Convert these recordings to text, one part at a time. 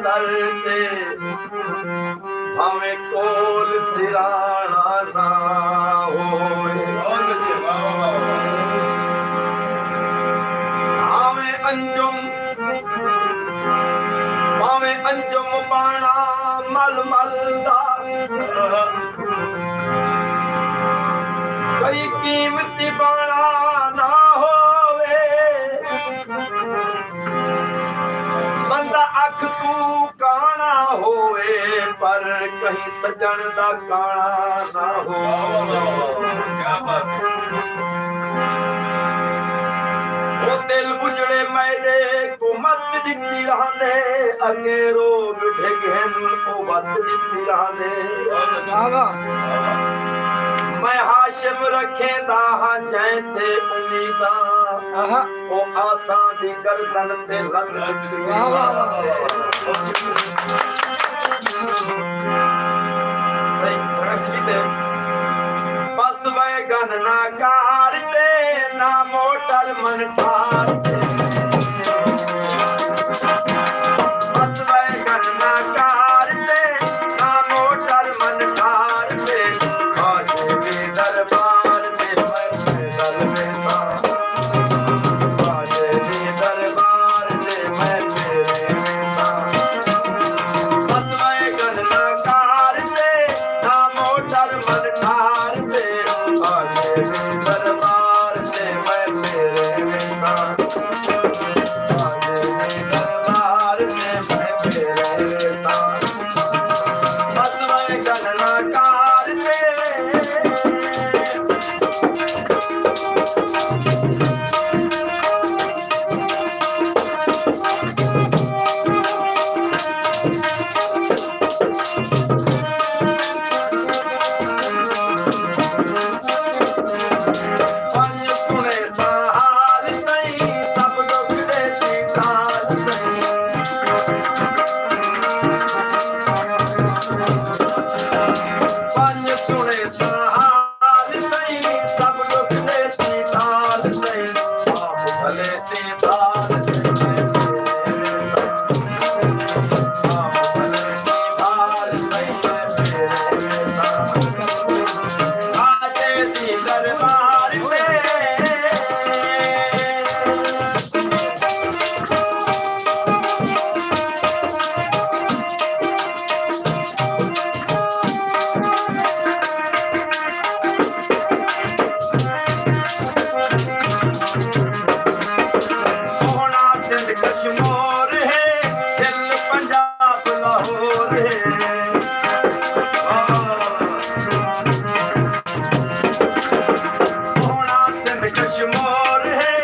दर ते भावे कोल सिराना ना होए बहुत अच्छे वाह वाह वाह भावे अंजुम पाना मल मलदा कई कीमती बाना ना होवे बंदा अख तू काना होवे पर कहीं सजन दा काना ना हो क्या बात है ओ दिल बुजड़े मैदे को मत दिखती रहंदे अगे रोग ढेगन ओ मत दिखती रहंदे मैं हाशिम रखेंदा हां जैते उम्मीदा ओ आसा दी गर्दन ते लग दी सही फ्रेश भी बस वैगन ना कारते ना मोटर मन ठारते बस वैगन ना कारते ना मोटर मन ठारते खाजे भी दरबार में मैं दल में सा खाजे भी दरबार में मैं तेरे में सा बस वैगन ना कारते ना मोटर मन ठारते खाजे भी दरबार में मैं तेरे में सा खाजे भी दरबार में मैं तेरे में सा बस वैगन ना कारते पंज सुने सहाल सही सब दुख दे सिखाल सही पंज सुने सहाल सही सब दुख दे सिखाल सही आप भले से भाल आप भले से भाल सही आजे दी दरबार में सोना सिंध कश्मीर है दिल पंजाब लाहौर है सोना सिंध कश्मीर है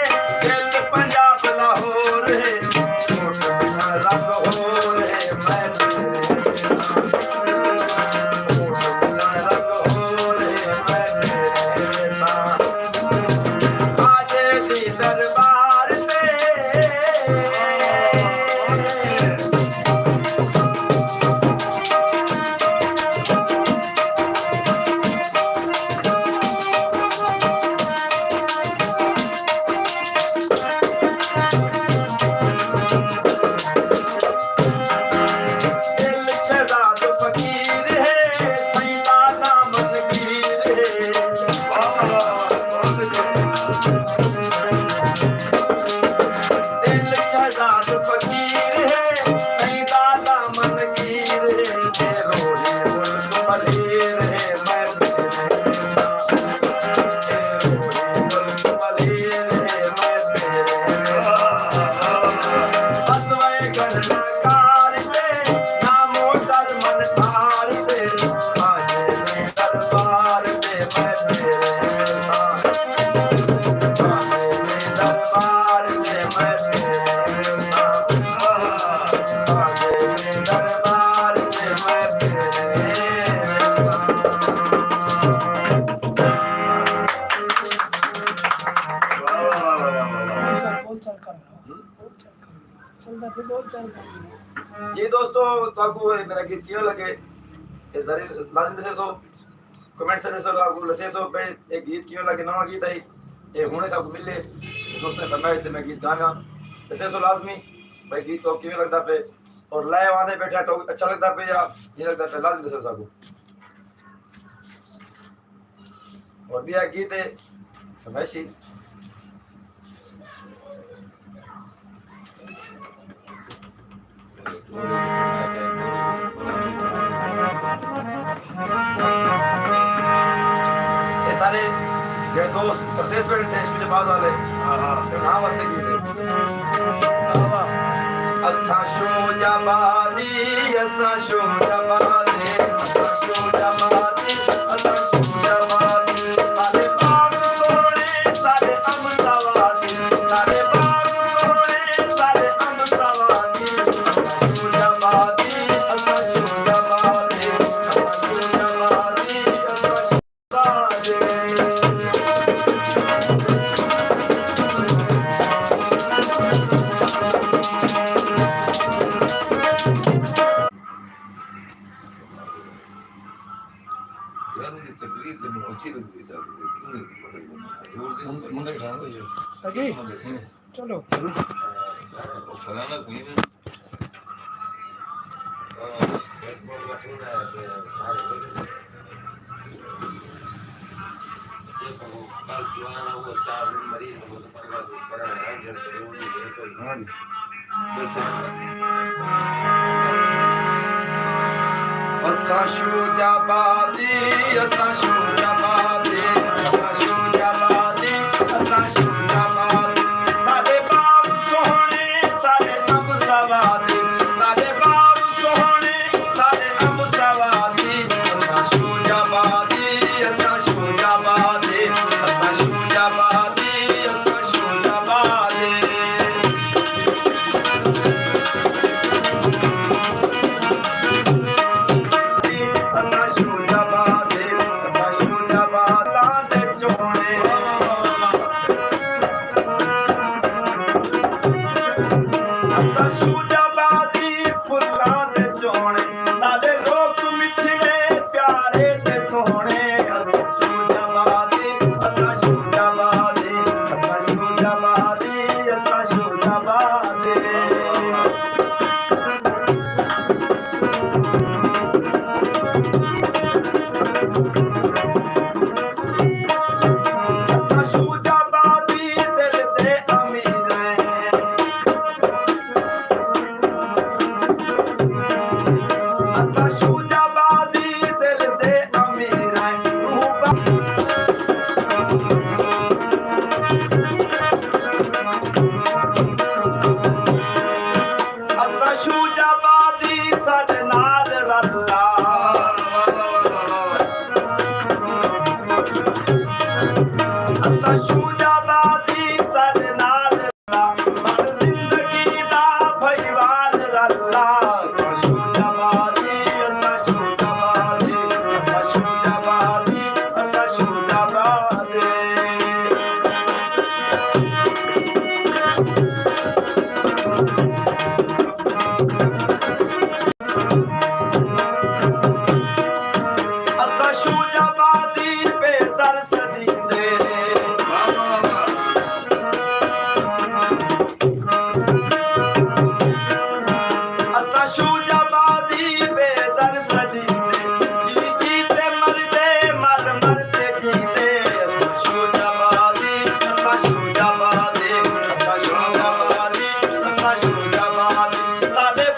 दिल पंजाब लाहौर है लाहौर है मैं लाहौर है मैं तेरे साथ आजे दी दरबार में दिल शहजाद फकीर है सैदा दामन गिर है दिल शहजाद फकीर है सैदा दामन गिर है रोही मुल्क मलीर है मैं तेरे साथ रोही मुल्क मलीर है मैं तेरे बस वैगन ना कारते ना मोटर मन ठारते आजे भी दरबार में मैं तेरे साथ आजे भी दरबार में मैं तेरे साथ आजे भी दरबार में मैं तेरे साथ जी दोस्तों ताकू मेरा गीत क्यों लगे ये जरे लाजम दसे सो कमेंट से दसो ताकू लसे सो पे एक गीत क्यों लगे नवा गीत है ये होने ताकू मिले दोस्तों फरमाइश ते मैं गीत गाना दसे सो लाजमी भाई गीत तो क्यों लगदा पे और लय वादे बैठे तो अच्छा लगता पे या ये लगता पे लाजमी दसो साकू और भी गीत है फरमाइशी ये सारे जो दोस्त प्रदेश में थे शुजाबाद वाले नाम वास्ते गीत है असा शुजाबादी असा शुजाबादी असा शुजाबादी असा शुजाबादी सारे बाग सोने सारे अमृतवादी सारे बाग सोने सारे अमृतवादी असा शुजाबादी असा शुजाबादी असा शुजाबादी असा शुजाबादी यार ये तकरीर तो मुझे अच्छी लगती है साहब क्यों नहीं पकड़ मंदिर खाओगे ये सही चलो फलाना कोई नहीं बस असा शुजाबादी असा शुजाबादी असा शुजाबादी असा शुजाबादी सारे बाग सोहणे सारे अब सवादी सारे बाग सोहणे सारे अब सवादी असा शुजाबादी असा शुजाबादी असा शुजाबादी असा शुजाबादी असा शुजाबादी असा शुजाबाद लांदे चोणे असा शुजाबादी फुल्लां दे चोणे साडे लोक मिठड़े प्यारे ते सोहणे असा शुजाबादी असा शुजाबादी असा शुजाबादी असा शुजाबादी असा शुजाबादी दिल दे अमीर असा शुजाबादी दिल दे अमीर असा शुजाबादी साडे नाल रल्ला असा शुजाबादी साडे नाल रल्ला मर जिंदगी दा भईवाल रल्ला असा शुजाबादी असा शुजाबादी असा शुजाबादी असा शुजाबादी असा शुजाबादी बेसर सदींदे असा शुजाबादी बेसर सदींदे जी जीते मरदे मर मरते जीते असा शुजाबादी असा शुजाबादी असा शुजाबादी असा शुजाबादी साडे